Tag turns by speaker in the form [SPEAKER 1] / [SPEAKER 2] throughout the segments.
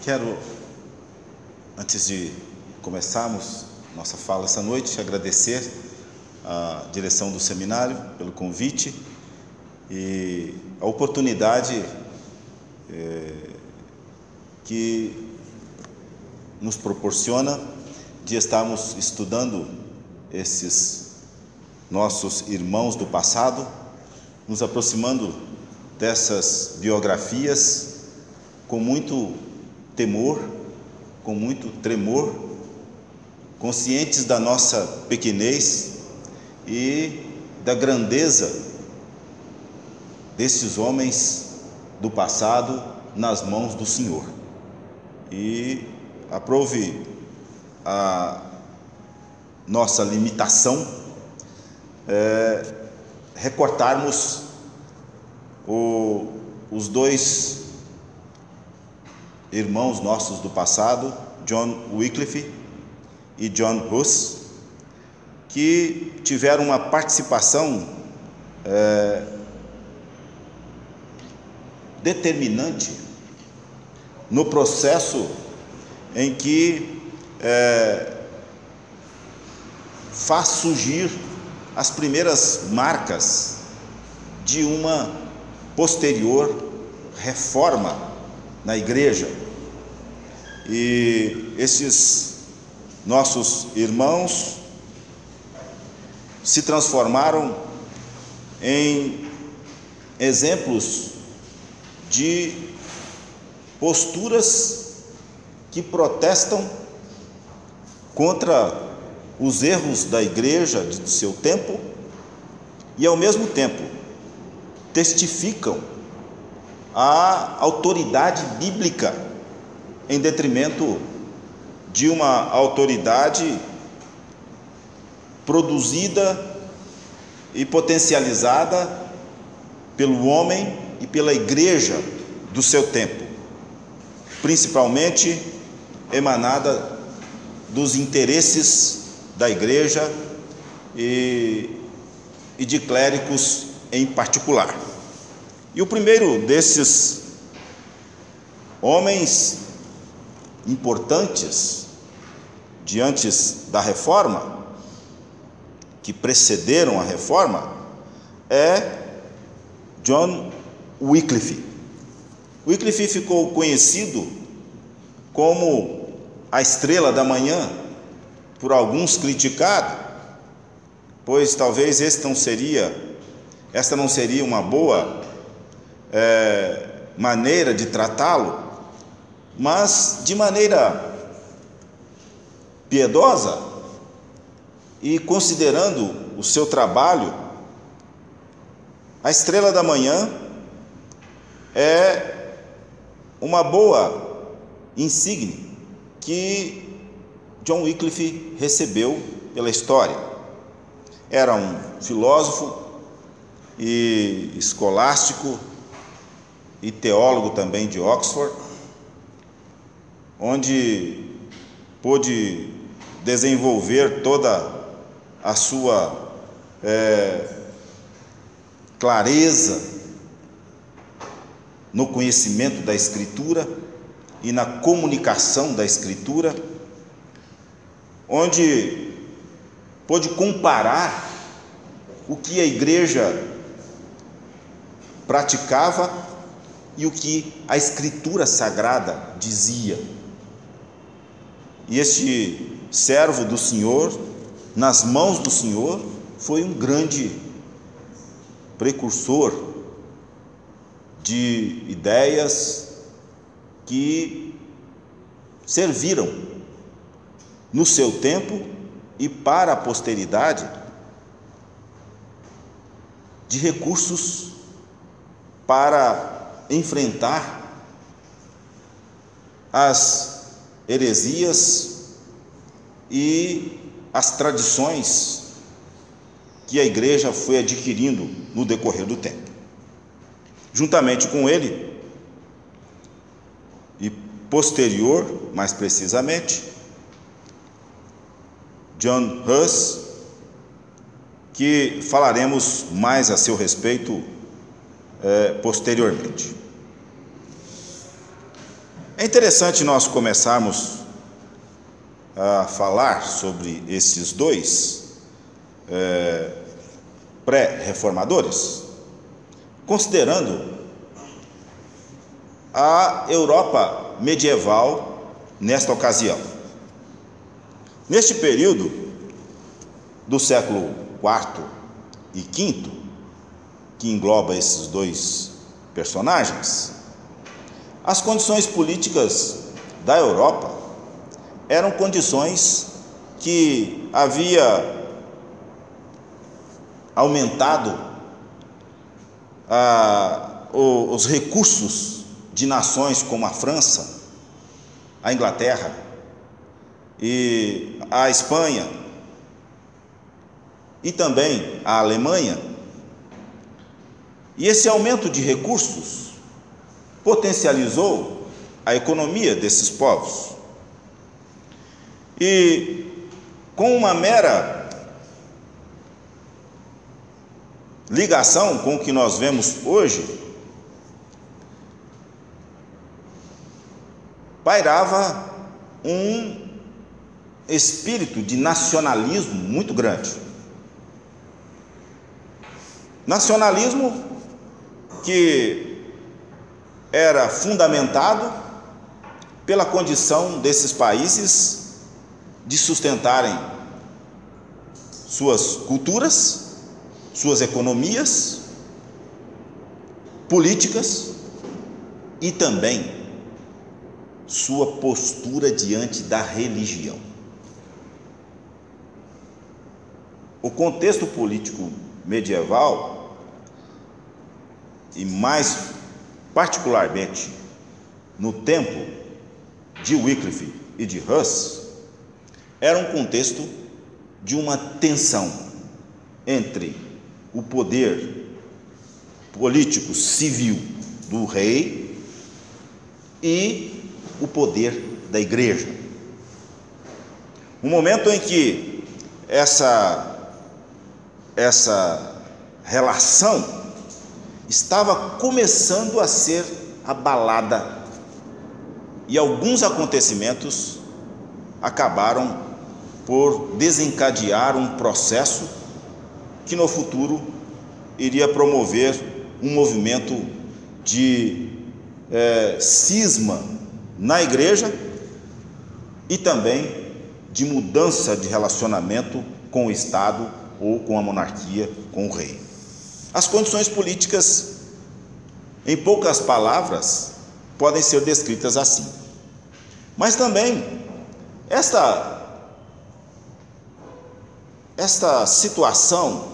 [SPEAKER 1] Quero, antes de começarmos nossa fala essa noite, agradecer à direção do seminário pelo convite e a oportunidade que nos proporciona de estarmos estudando esses nossos irmãos do passado, nos aproximando dessas biografias com muito temor, com muito tremor, conscientes da nossa pequenez e da grandeza destes homens do passado nas mãos do Senhor. E aprove a nossa limitação recortarmos os dois irmãos nossos do passado, John Wycliffe e John Hus, que tiveram uma participação determinante no processo em que faz surgir as primeiras marcas de uma posterior reforma na igreja. E esses nossos irmãos se transformaram em exemplos de posturas que protestam contra os erros da igreja de seu tempo e, ao mesmo tempo, testificam a autoridade bíblica em detrimento de uma autoridade produzida e potencializada pelo homem e pela igreja do seu tempo, principalmente emanada dos interesses da igreja e de clérigos em particular. E o primeiro desses homens importantes diante da reforma, que precederam a reforma, é John Wycliffe. Wycliffe ficou conhecido como a estrela da manhã, por alguns criticado, pois talvez esta não seria uma boa maneira de tratá-lo, mas de maneira piedosa e considerando o seu trabalho, a estrela da manhã é uma boa insígnia que John Wycliffe recebeu pela história. Era um filósofo e escolástico e teólogo também de Oxford, onde pôde desenvolver toda a sua clareza no conhecimento da Escritura e na comunicação da Escritura, onde pôde comparar o que a igreja praticava e o que a Escritura Sagrada dizia. E este servo do Senhor, nas mãos do Senhor, foi um grande precursor de ideias que serviram no seu tempo e para a posteridade de recursos para enfrentar as heresias e as tradições que a igreja foi adquirindo no decorrer do tempo. Juntamente com ele, e posterior, mais precisamente, John Hus, que falaremos mais a seu respeito posteriormente. É interessante nós começarmos a falar sobre esses dois pré-reformadores, considerando a Europa medieval nesta ocasião. Neste período do século IV e V, que engloba esses dois personagens, as condições políticas da Europa eram condições que havia aumentado os recursos de nações como a França, a Inglaterra e a Espanha e também a Alemanha. E esse aumento de recursos potencializou a economia desses povos. E com uma mera ligação com o que nós vemos hoje, pairava um espírito de nacionalismo muito grande. Nacionalismo que era fundamentado pela condição desses países de sustentarem suas culturas, suas economias, políticas e também sua postura diante da religião. O contexto político medieval, e mais particularmente no tempo de Wycliffe e de Hus, era um contexto de uma tensão entre o poder político civil do rei e o poder da igreja. Um momento em que essa relação estava começando a ser abalada e alguns acontecimentos acabaram por desencadear um processo que no futuro iria promover um movimento de cisma na igreja e também de mudança de relacionamento com o Estado ou com a monarquia, com o rei. As condições políticas, em poucas palavras, podem ser descritas assim. Mas também esta situação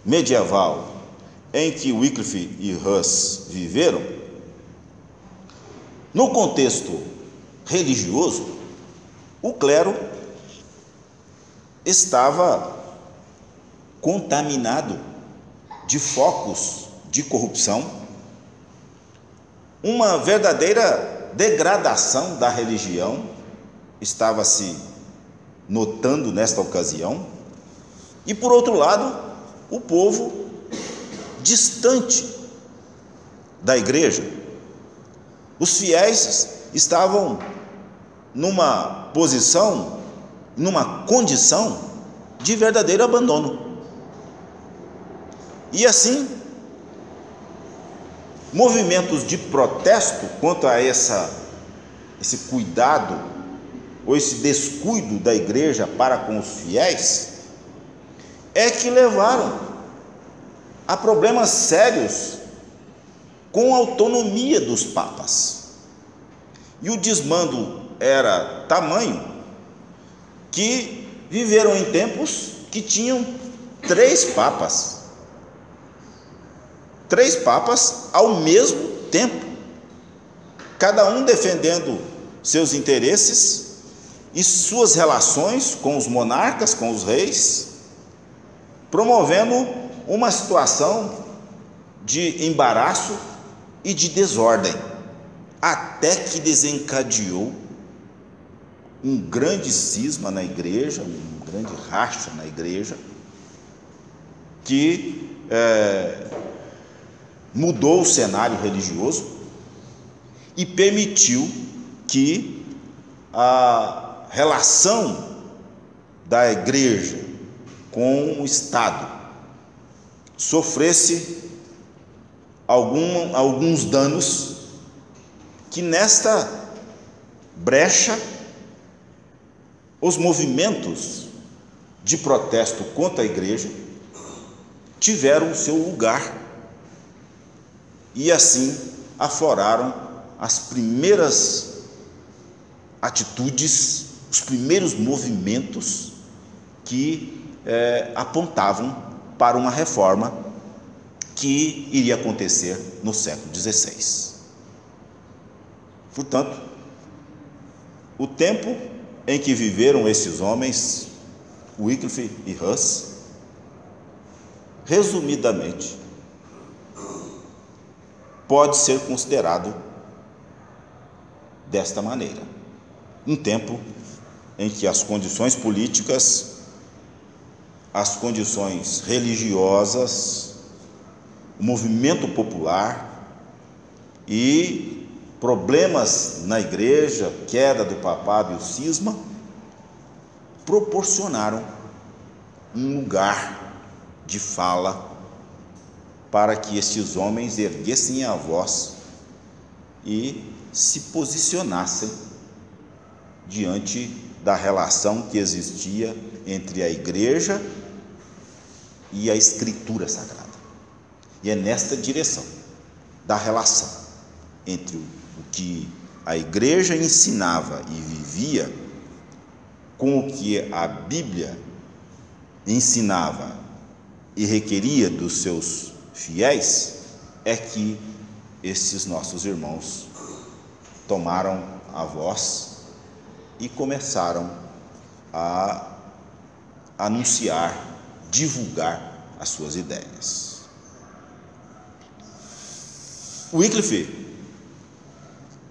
[SPEAKER 1] medieval em que Wycliffe e Hus viveram, no contexto religioso, o clero estava contaminado de focos de corrupção, uma verdadeira degradação da religião estava se notando nesta ocasião, e por outro lado, o povo distante da igreja. Os fiéis estavam numa posição, numa condição de verdadeiro abandono. E assim, movimentos de protesto contra esse cuidado ou esse descuido da igreja para com os fiéis é que levaram a problemas sérios com a autonomia dos papas. E o desmando era tamanho que viveram em tempos que tinham 3 papas. 3 papas ao mesmo tempo, cada um defendendo seus interesses e suas relações com os monarcas, com os reis, promovendo uma situação de embaraço e de desordem, até que desencadeou um grande cisma na igreja, um grande racha na igreja, que mudou o cenário religioso e permitiu que a relação da igreja com o Estado sofresse alguns danos, que nesta brecha os movimentos de protesto contra a igreja tiveram o seu lugar e assim afloraram as primeiras atitudes, os primeiros movimentos que apontavam para uma reforma que iria acontecer no século XVI. Portanto, o tempo em que viveram esses homens, Wycliffe e Hus, resumidamente, pode ser considerado desta maneira: um tempo em que as condições políticas, as condições religiosas, o movimento popular e problemas na igreja, queda do papado e o cisma, proporcionaram um lugar de fala para que estes homens erguessem a voz e se posicionassem diante da relação que existia entre a igreja e a Escritura Sagrada. E é nesta direção da relação entre o que a igreja ensinava e vivia com o que a Bíblia ensinava e requeria dos seus fiéis, é que esses nossos irmãos tomaram a voz e começaram a anunciar, divulgar as suas ideias. Wycliffe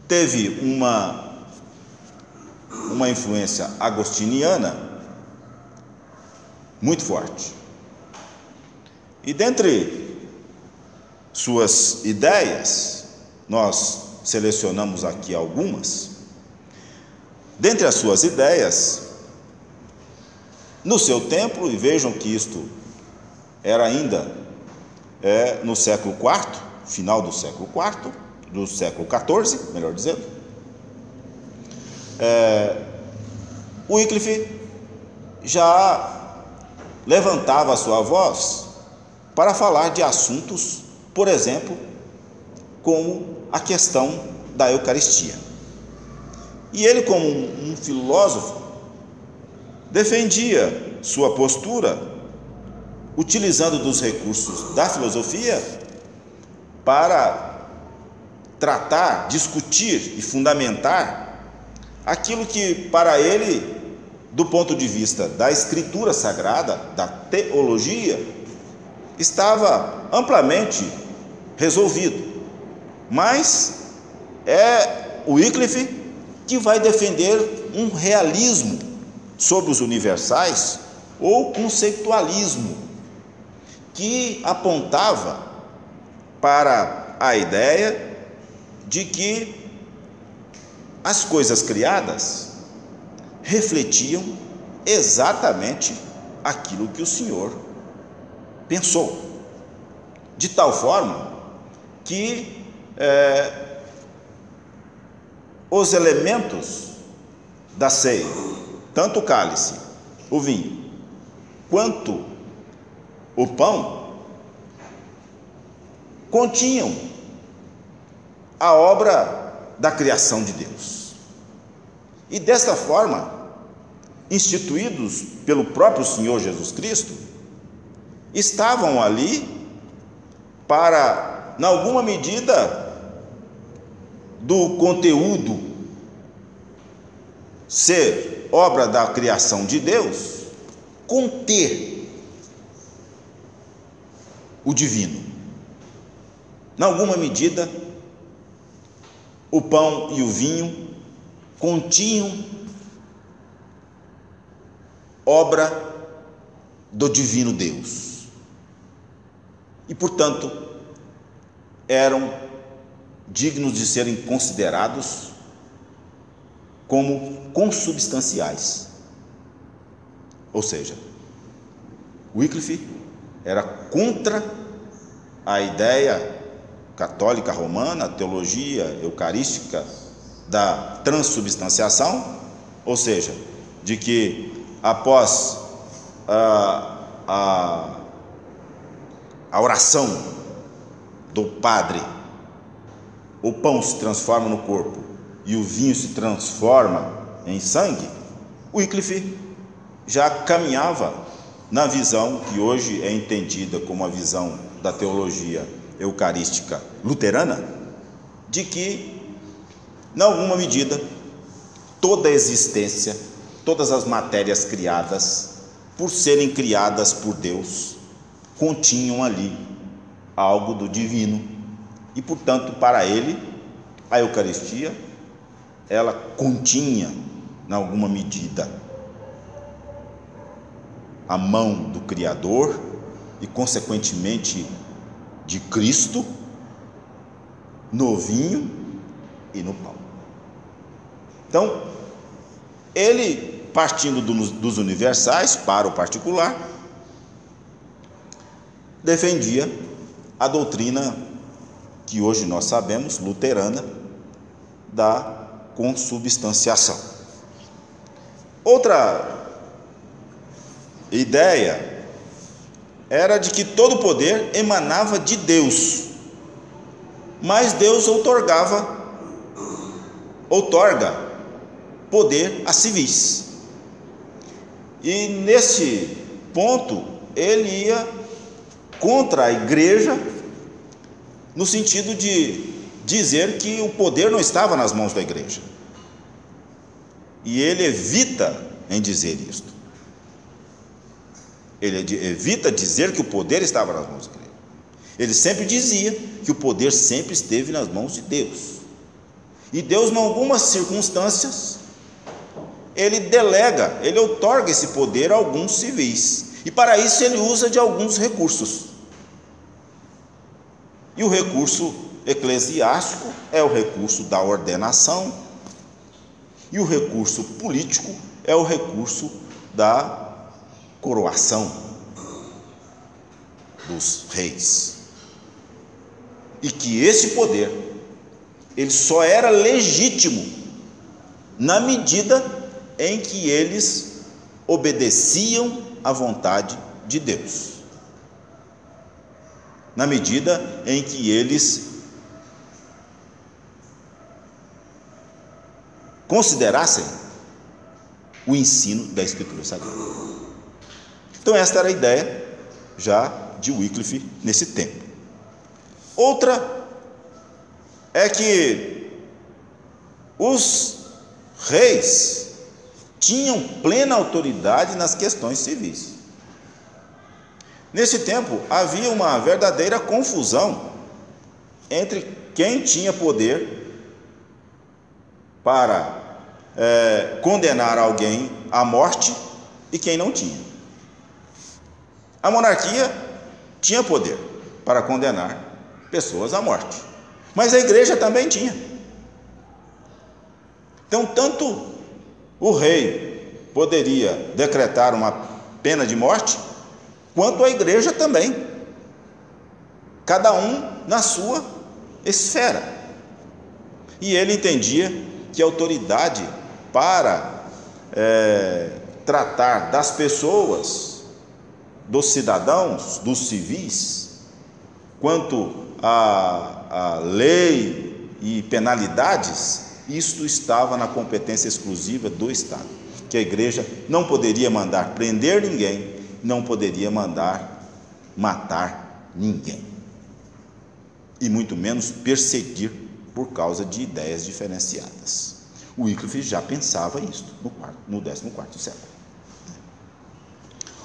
[SPEAKER 1] teve uma influência agostiniana muito forte. E dentre suas ideias, nós selecionamos aqui algumas. Dentre as suas ideias, no seu tempo, e vejam que isto era ainda no século IV, final do século IV, do século XIV, melhor dizendo, Wycliffe já levantava a sua voz para falar de assuntos, por exemplo, como a questão da Eucaristia. E ele, como um filósofo, defendia sua postura utilizando dos recursos da filosofia para tratar, discutir e fundamentar aquilo que para ele, do ponto de vista da Escritura Sagrada, da teologia, estava amplamente resolvido. Mas é o Wycliffe que vai defender um realismo sobre os universais, ou conceitualismo, que apontava para a ideia de que as coisas criadas refletiam exatamente aquilo que o Senhor pensou, de tal forma que os elementos da ceia, tanto o cálice, o vinho, quanto o pão, continham a obra da criação de Deus. E desta forma, instituídos pelo próprio Senhor Jesus Cristo, estavam ali para, em alguma medida, do conteúdo ser obra da criação de Deus, conter o divino. Em alguma medida, o pão e o vinho continham obra do divino Deus. E, portanto, eram dignos de serem considerados como consubstanciais. Ou seja, Wycliffe era contra a ideia católica romana, a teologia eucarística da transubstanciação, ou seja, de que após a oração do padre, o pão se transforma no corpo e o vinho se transforma em sangue. Wycliffe já caminhava na visão que hoje é entendida como a visão da teologia eucarística luterana, de que, em alguma medida, toda a existência, todas as matérias criadas, por serem criadas por Deus, continham ali algo do divino, e portanto para ele a Eucaristia ela continha, em alguma medida, a mão do Criador e consequentemente de Cristo no vinho e no pão. Então, ele, partindo dos universais para o particular, defendia a doutrina que hoje nós sabemos, luterana, da consubstanciação. Outra ideia era de que todo poder emanava de Deus, mas Deus outorga poder a civis. E nesse ponto ele ia contra a igreja, no sentido de dizer que o poder não estava nas mãos da igreja. E ele evita em dizer isto. Ele evita dizer que o poder estava nas mãos da igreja. Ele sempre dizia que o poder sempre esteve nas mãos de Deus. E Deus, em algumas circunstâncias, ele delega, ele outorga esse poder a alguns civis. E para isso ele usa de alguns recursos. E o recurso eclesiástico é o recurso da ordenação, e o recurso político é o recurso da coroação dos reis. E que esse poder, ele só era legítimo na medida em que eles obedeciam à vontade de Deus, na medida em que eles considerassem o ensino da Escritura Sagrada. Então esta era a ideia já de Wycliffe nesse tempo. Outra é que os reis tinham plena autoridade nas questões civis. Nesse tempo havia uma verdadeira confusão entre quem tinha poder para condenar alguém à morte e quem não tinha. A monarquia tinha poder para condenar pessoas à morte, mas a igreja também tinha. Então, tanto o rei poderia decretar uma pena de morte, quanto a igreja também, cada um na sua esfera. E ele entendia que a autoridade para tratar das pessoas, dos cidadãos, dos civis, quanto a lei e penalidades, isto estava na competência exclusiva do Estado, que a igreja não poderia mandar prender ninguém, não poderia mandar matar ninguém, e muito menos perseguir por causa de ideias diferenciadas. O Wycliffe já pensava isto no 14º século.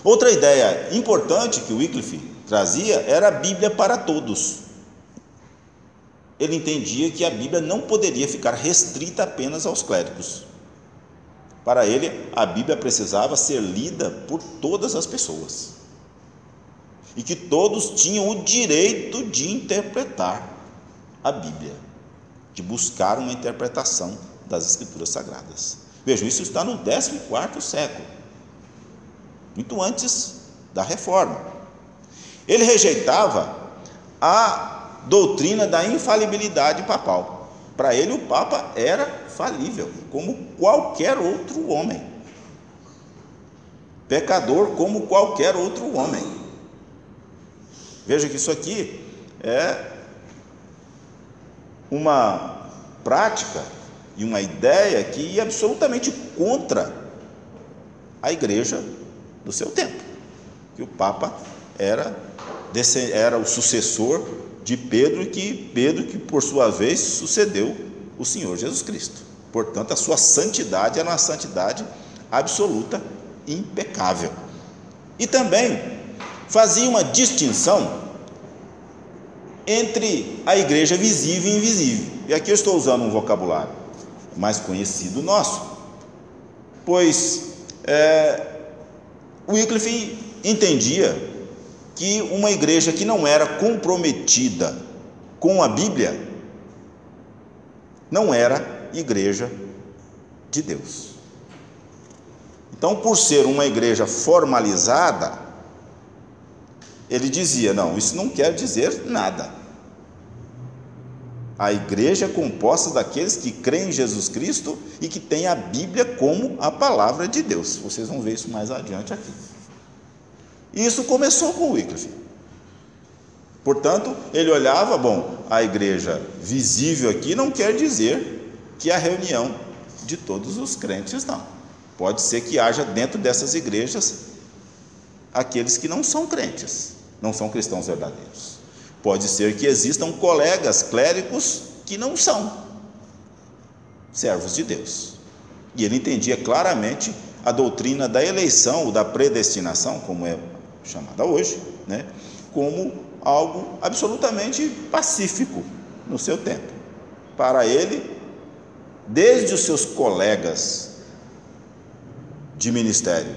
[SPEAKER 1] Outra ideia importante que o Wycliffe trazia era a Bíblia para todos. Ele entendia que a Bíblia não poderia ficar restrita apenas aos clérigos. Para ele, a Bíblia precisava ser lida por todas as pessoas, e que todos tinham o direito de interpretar a Bíblia. de buscar uma interpretação das Escrituras Sagradas. Vejam, isso está no 14º século, muito antes da Reforma. Ele rejeitava a doutrina da infalibilidade papal. Para ele, o Papa era falível, como qualquer outro homem. Pecador como qualquer outro homem. Veja que isso aqui é uma prática e uma ideia que ia absolutamente contra a igreja do seu tempo, que o Papa era o sucessor de Pedro, que por sua vez sucedeu o Senhor Jesus Cristo. Portanto, a sua santidade era uma santidade absoluta, impecável. E também fazia uma distinção entre a igreja visível e invisível. E aqui eu estou usando um vocabulário mais conhecido nosso, pois Wycliffe entendia que uma igreja que não era comprometida com a Bíblia não era igreja de Deus. Então, por ser uma igreja formalizada, ele dizia: não, isso não quer dizer nada. A igreja é composta daqueles que creem em Jesus Cristo e que têm a Bíblia como a palavra de Deus. Vocês vão ver isso mais adiante aqui. Isso começou com Wycliffe. Portanto, ele olhava, a igreja visível aqui não quer dizer que é a reunião de todos os crentes, não. Pode ser que haja dentro dessas igrejas aqueles que não são crentes, não são cristãos verdadeiros. Pode ser que existam colegas clérigos que não são servos de Deus. E ele entendia claramente a doutrina da eleição, ou da predestinação, como é chamada hoje, como algo absolutamente pacífico no seu tempo. Para ele, desde os seus colegas de ministério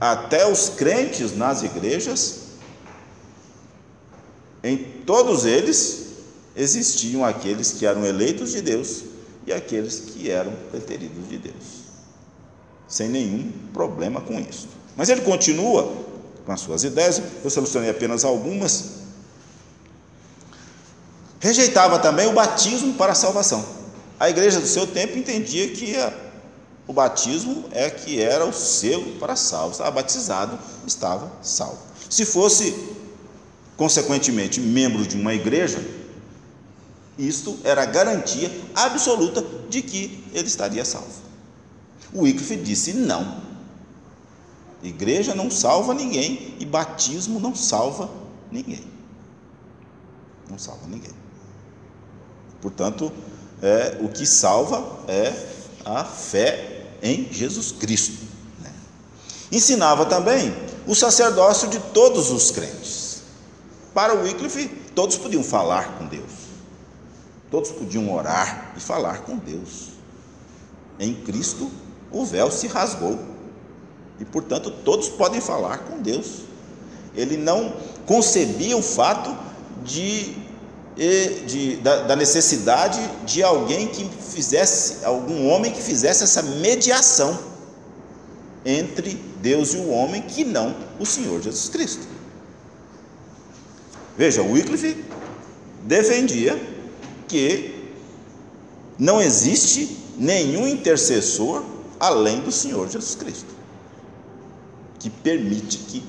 [SPEAKER 1] até os crentes nas igrejas, em todos eles existiam aqueles que eram eleitos de Deus e aqueles que eram preteridos de Deus, sem nenhum problema com isso. Mas ele continua com as suas ideias, eu selecionei apenas algumas. Rejeitava também o batismo para a salvação. A igreja do seu tempo entendia que o batismo que era o selo para salvo. Estava batizado, estava salvo. Se fosse, consequentemente, membro de uma igreja, isto era a garantia absoluta de que ele estaria salvo. O Wycliffe disse: não, igreja não salva ninguém e batismo não salva ninguém. Não salva ninguém. Portanto, o que salva é a fé em Jesus Cristo. Ensinava também o sacerdócio de todos os crentes. Para Wycliffe, todos podiam falar com Deus, todos podiam orar e falar com Deus. Em Cristo, o véu se rasgou e, portanto, todos podem falar com Deus. Ele não concebia o fato da necessidade de alguém que fizesse, algum homem que fizesse essa mediação entre Deus e o homem, que não o Senhor Jesus Cristo. Veja, Wycliffe defendia que não existe nenhum intercessor além do Senhor Jesus Cristo, que permite que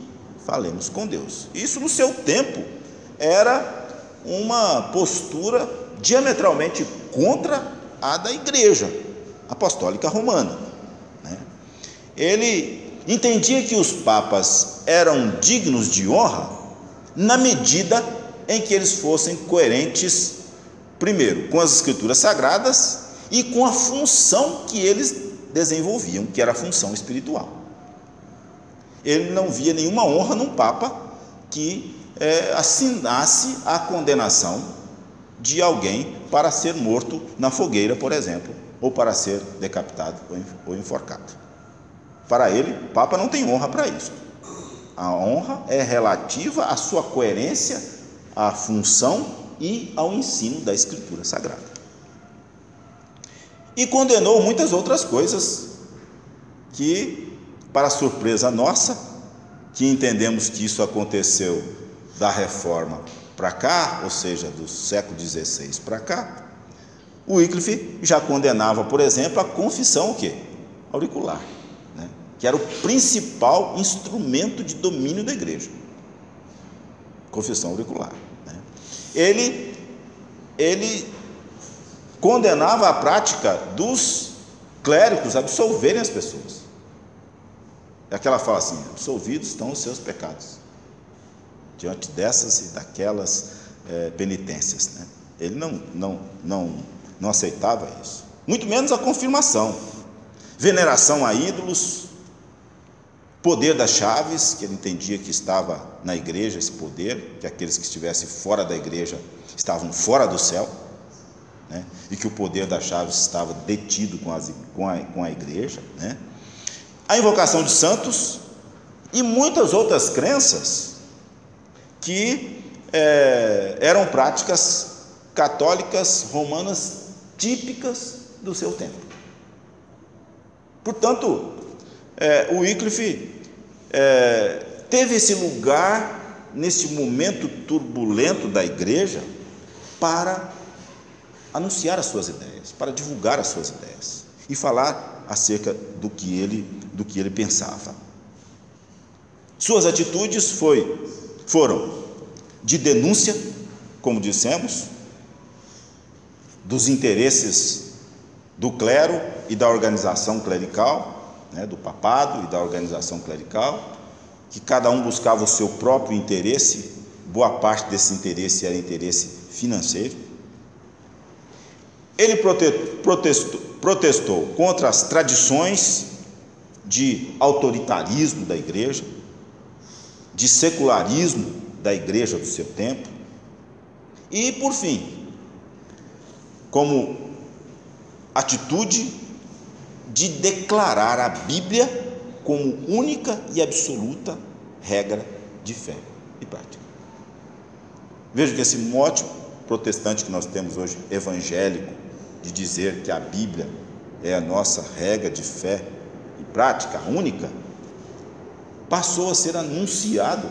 [SPEAKER 1] falemos com Deus. Isso no seu tempo era uma postura diametralmente contra a da Igreja Apostólica Romana. Ele entendia que os papas eram dignos de honra na medida em que eles fossem coerentes, primeiro, com as Escrituras Sagradas e com a função que eles desenvolviam, que era a função espiritual. Ele não via nenhuma honra num papa que assinasse a condenação de alguém para ser morto na fogueira, por exemplo, ou para ser decapitado ou enforcado. Para ele, o Papa não tem honra para isso. A honra é relativa à sua coerência, à função e ao ensino da Escritura Sagrada. e condenou muitas outras coisas que, para surpresa nossa, que entendemos que isso aconteceu da Reforma para cá, ou seja, do século XVI para cá, o Wycliffe já condenava, por exemplo, a confissão auricular, né? Que era o principal instrumento de domínio da igreja. Confissão auricular, né? Ele condenava a prática dos clérigos absolverem as pessoas. É aquela fala assim: absolvidos estão os seus pecados, diante dessas e daquelas penitências, né? Ele não aceitava isso, muito menos a confirmação, veneração a ídolos, poder das chaves, que ele entendia que estava na igreja esse poder, que aqueles que estivessem fora da igreja estavam fora do céu, né? E que o poder das chaves estava detido com a igreja, né? A invocação de santos e muitas outras crenças que eram práticas católicas romanas típicas do seu tempo. Portanto, o Wycliffe teve esse lugar nesse momento turbulento da igreja para anunciar as suas ideias, para divulgar as suas ideias e falar acerca do que ele pensava. Suas atitudes foram de denúncia, como dissemos, dos interesses do clero e da organização clerical, né, do papado e da organização clerical, que cada um buscava o seu próprio interesse. Boa parte desse interesse era interesse financeiro. Ele protestou contra as tradições de autoritarismo da igreja, de secularismo da igreja do seu tempo, e, por fim, como atitude de declarar a Bíblia como única e absoluta regra de fé e prática. Veja que esse mote protestante que nós temos hoje, evangélico, de dizer que a Bíblia é a nossa regra de fé e prática única, passou a ser anunciado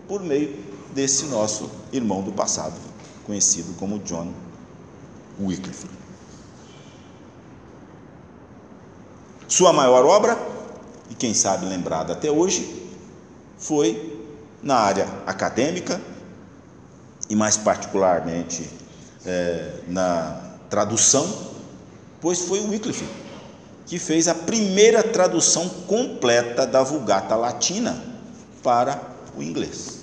[SPEAKER 1] por meio desse nosso irmão do passado, conhecido como John Wycliffe. Sua maior obra, e quem sabe lembrada até hoje, foi na área acadêmica e mais particularmente na tradução, pois foi o Wycliffe que fez a primeira tradução completa da Vulgata Latina para o inglês.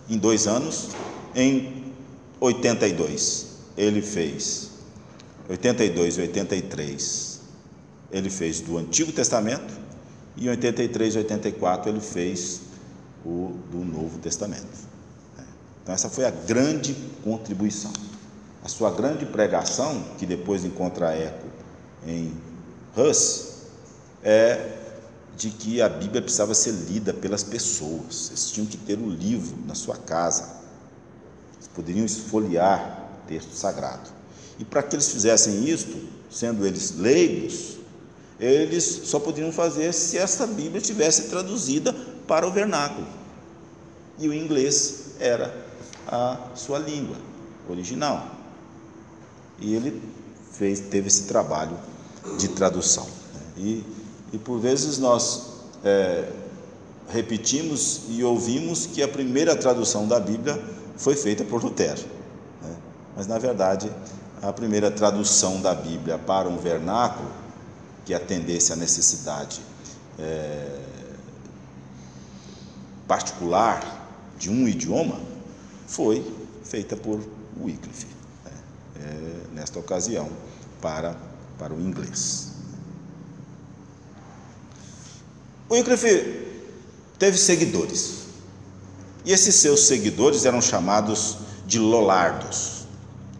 [SPEAKER 1] Em 2 anos, em 82, ele fez 82 e 83, ele fez do Antigo Testamento, e em 83 e 84 ele fez o do Novo Testamento. Então essa foi a grande contribuição. A sua grande pregação, que depois encontra eco em Hus, é de que a Bíblia precisava ser lida pelas pessoas. Eles tinham que ter o livro na sua casa, eles poderiam esfolhear o texto sagrado, e para que eles fizessem isto, sendo eles leigos, eles só poderiam fazer se essa Bíblia estivesse traduzida para o vernáculo, e o inglês era a sua língua original, e ele teve esse trabalho de tradução, né? E por vezes nós repetimos e ouvimos que a primeira tradução da Bíblia foi feita por Lutero, né? Mas na verdade a primeira tradução da Bíblia para um vernáculo que atendesse à necessidade particular de um idioma foi feita por Wycliffe, né? Nesta ocasião para o inglês. Wycliffe teve seguidores, e esses seus seguidores eram chamados de lollardos,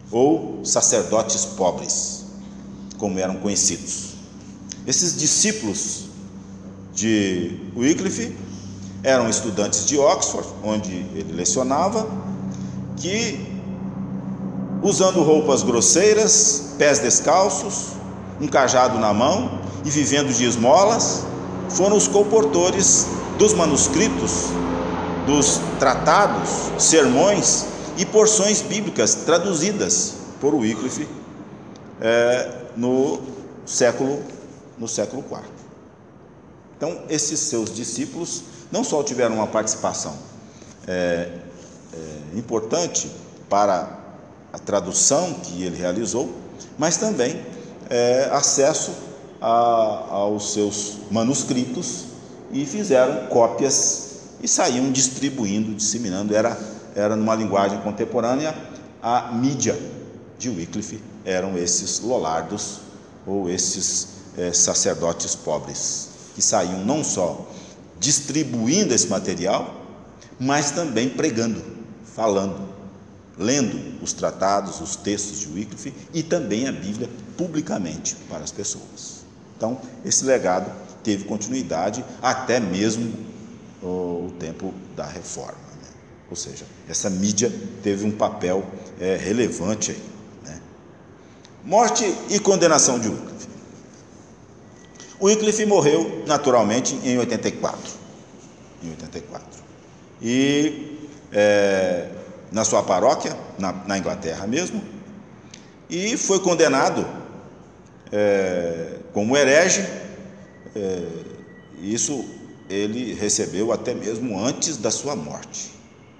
[SPEAKER 1] ou sacerdotes pobres, como eram conhecidos. Esses discípulos de Wycliffe eram estudantes de Oxford, onde ele lecionava, que usando roupas grosseiras, pés descalços, um cajado na mão e vivendo de esmolas, foram os comportores dos manuscritos, dos tratados, sermões e porções bíblicas traduzidas por Wycliffe no século IV. Então, esses seus discípulos não só tiveram uma participação importante para a tradução que ele realizou, mas também acesso aos seus manuscritos, e fizeram cópias e saíam distribuindo, disseminando. Era numa linguagem contemporânea, a mídia de Wycliffe eram esses lollardos, ou esses sacerdotes pobres, que saíam não só distribuindo esse material, mas também pregando, falando, lendo os tratados, os textos de Wycliffe e também a Bíblia publicamente para as pessoas. Então, esse legado teve continuidade até mesmo o tempo da Reforma, né? Ou seja, essa mídia teve um papel relevante aí, né? Morte e condenação de Wycliffe. Wycliffe morreu naturalmente em 84. E na sua paróquia, na Inglaterra mesmo, e foi condenado como herege. Isso ele recebeu até mesmo antes da sua morte.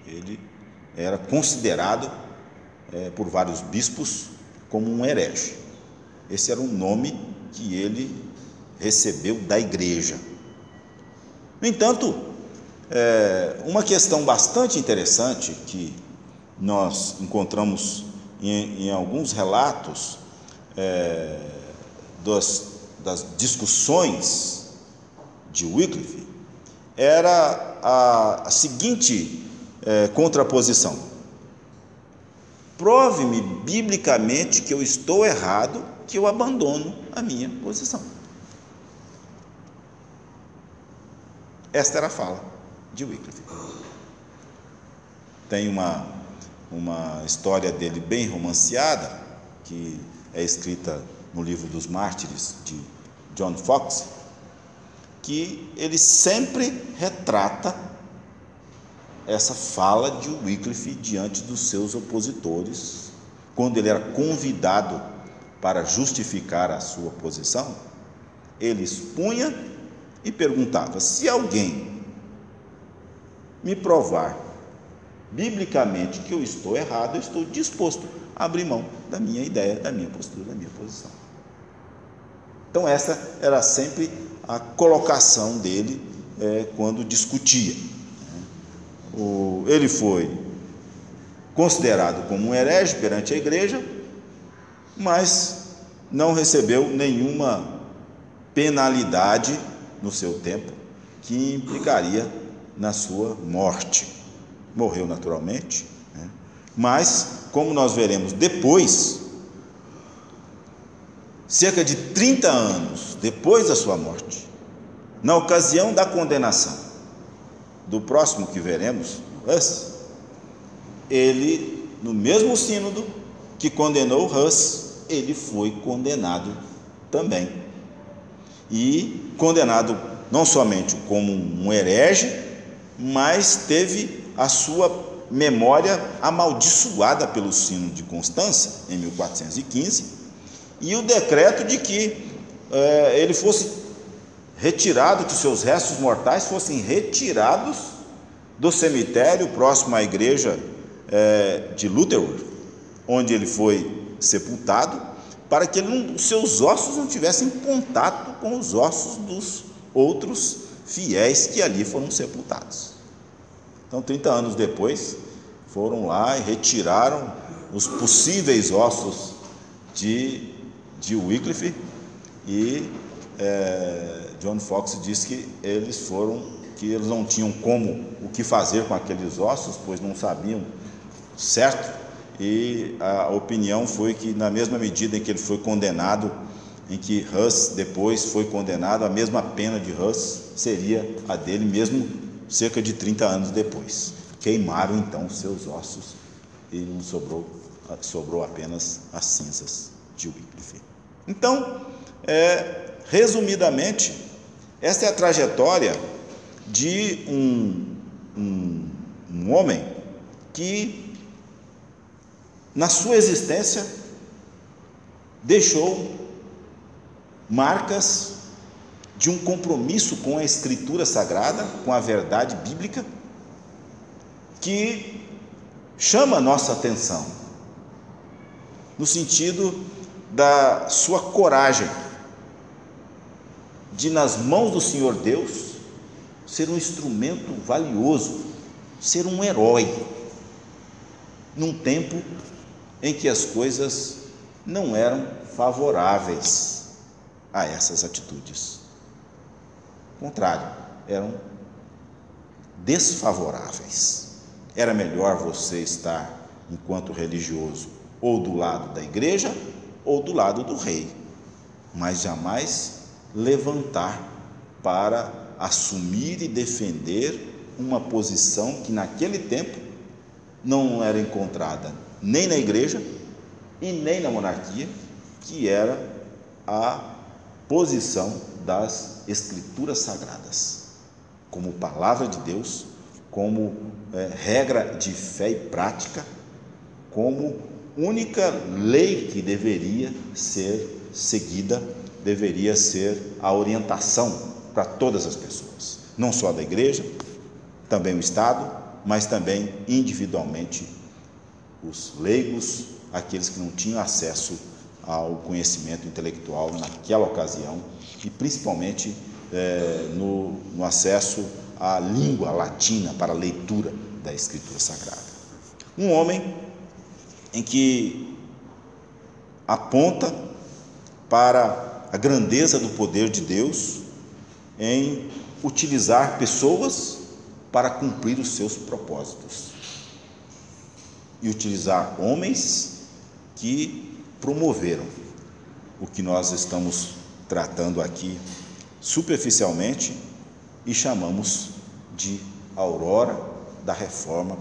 [SPEAKER 1] Ele era considerado por vários bispos como um herege. Esse era o nome que ele recebeu da igreja. No entanto, uma questão bastante interessante que nós encontramos em alguns relatos das discussões de Wycliffe era a seguinte contraposição: prove-me biblicamente que eu estou errado, que eu abandono a minha posição. Esta era a fala de Wycliffe. Tem uma história dele bem romanceada, que é escrita no livro dos Mártires, de John Foxe, que ele sempre retrata essa fala de Wycliffe diante dos seus opositores, quando ele era convidado para justificar a sua posição. Ele expunha e perguntava: se alguém me provar biblicamente que eu estou errado, eu estou disposto a abrir mão da minha ideia, da minha postura, da minha posição. Então essa era sempre a colocação dele quando discutia. Ele foi considerado como um herege perante a igreja, mas não recebeu nenhuma penalidade no seu tempo que implicaria na sua morte. Morreu naturalmente, né? Mas, como nós veremos depois, cerca de 30 anos depois da sua morte, na ocasião da condenação do próximo que veremos, Hus, ele, no mesmo sínodo que condenou Hus, ele foi condenado também. E condenado não somente como um herege, mas teve a sua memória amaldiçoada pelo sínodo de Constança, em 1415, e o decreto de que ele fosse retirado, que seus restos mortais fossem retirados do cemitério próximo à igreja de Lutherworth, onde ele foi sepultado, para que os seus ossos não tivessem contato com os ossos dos outros fiéis que ali foram sepultados. Então, 30 anos depois, foram lá e retiraram os possíveis ossos de Wycliffe, e John Foxe diz que eles não tinham o que fazer com aqueles ossos, pois não sabiam certo, e a opinião foi que, na mesma medida em que ele foi condenado, em que Hus depois foi condenado, a mesma pena de Hus seria a dele, mesmo cerca de 30 anos depois. Queimaram então os seus ossos e não sobrou sobrou apenas as cinzas de Wycliffe. Então, resumidamente, esta é a trajetória de um homem que, na sua existência, deixou marcas de um compromisso com a Escritura Sagrada, com a verdade bíblica, que chama a nossa atenção, no sentido da sua coragem de, nas mãos do Senhor Deus, ser um instrumento valioso, ser um herói, num tempo em que as coisas não eram favoráveis a essas atitudes. Ao contrário, eram desfavoráveis. Era melhor você estar, enquanto religioso, ou do lado da igreja ou do lado do rei, mas jamais levantar para assumir e defender uma posição que naquele tempo não era encontrada nem na igreja e nem na monarquia, que era a posição das Escrituras Sagradas, como palavra de Deus, como regra de fé e prática, como única lei que deveria ser seguida, deveria ser a orientação para todas as pessoas, não só da igreja, também o Estado, mas também individualmente os leigos, aqueles que não tinham acesso ao conhecimento intelectual naquela ocasião, e principalmente no acesso à língua latina para a leitura da Escritura Sagrada. Um homem em que aponta para a grandeza do poder de Deus em utilizar pessoas para cumprir os seus propósitos e utilizar homens que promoveram o que nós estamos tratando aqui superficialmente e chamamos de aurora da reforma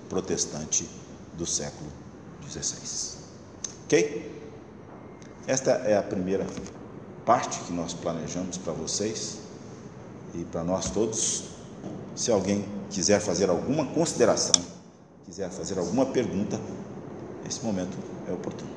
[SPEAKER 1] protestante do século XVI. Ok? Esta é a primeira parte que nós planejamos para vocês e para nós todos. Se alguém quiser fazer alguma consideração, quiser fazer alguma pergunta, esse momento é oportuno.